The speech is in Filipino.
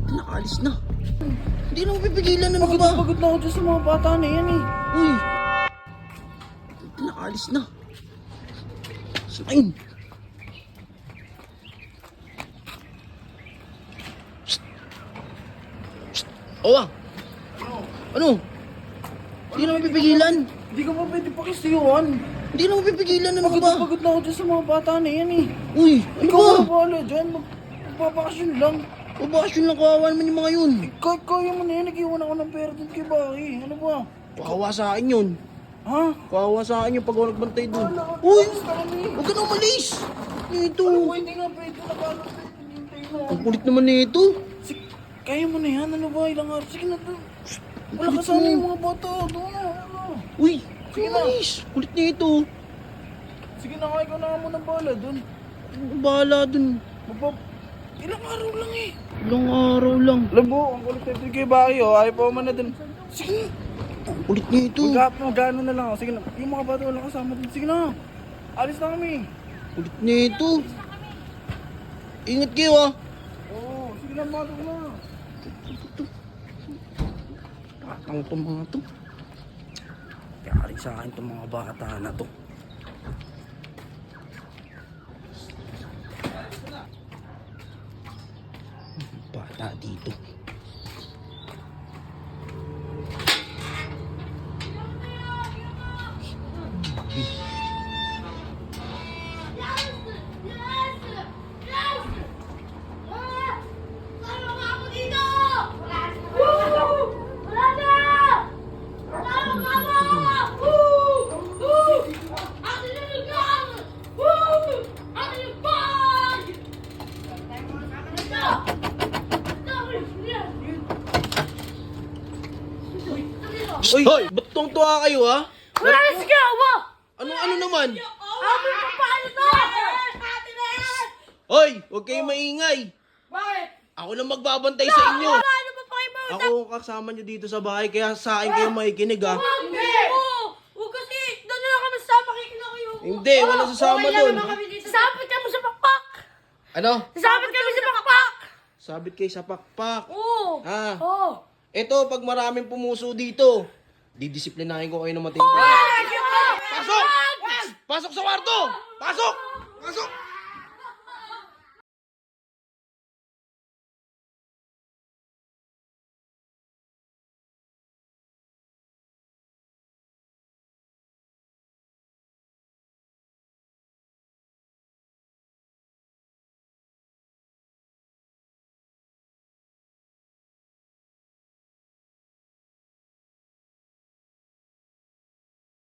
Nakaalis na. Hindi na mapipigilan na ba? Pagod na ako dyan sa mga bata na yan eh. Uy! Nakaalis na. Sinain. Owa! Ano? Hindi na mapipigilan. Hindi ka pa pwede pakisiyuhan. Hindi na mapipigilan na ba? Pagod na ako dyan sa mga bata na yan eh. Uy! Ano Ikaw ba? na bahala dyan. Magpapakasyon lang. Babakasyon lang, kawawa naman yung mga yun. Kahit kaya mo na yan, nag-iwan ako ng pera dun kay Baki. Ano ba? Kawawa sa akin yun. Ha? Kawawa sa akin yung pag ako nagbantay doon. Wala. Uy! Kami. Huwag ka na umalis! Ito. Ano, hindi nga pwede na bago hintay na. Ang kulit naman nito. Sige, kaya mo na yan. Ano ba? Ilang araw. Sige na doon. Wala Kulit kasama mo. yung mga bata. Doon na. Ano? Uy! Sige na. Umalis! Kulit nito. Sige na nga, ikaw na nga muna bahala doon. Bahala dun. Ilang araw lang eh. Ilang araw lang. Alam mo, ang kulit nito kay Baki oh. Ayaw pa man na doon. Sige. Ang kulit nito. Magkano na lang ako. Sige na. Yung mga bata wala kasama doon. Sige na. Alis na kami. Kulit nito. Ingat kayo ah. Oo. Sige na, mga na. Tatang itong mga to. Kaya sa akin itong mga bata na to. Bata dito. Hoy! Ba't tuwa kayo ha? Wala na sige, awa! Ano naman? Ate, paano to? Hoy! Huwag kayong maingay. Bakit? Ako lang magbabantay sa inyo. Paano ba kayo mo? Ako ang kasama nyo dito sa bahay kaya sa akin kayo makikinig ha. Hindi! Huwag kasi, doon na lang kami sa makikinig kayo. Hindi, wala sasama doon. Sasabit kami sa pakpak! Ano? Sasabit kami sa pakpak! Sabit kayo sa pakpak. Oo! Ha? Oo! Ito, pag maraming pumuso dito, didisiplinahin ko kayo ng matindi. Pasok! Pasok! Pasok sa kwarto! Pasok! Pasok!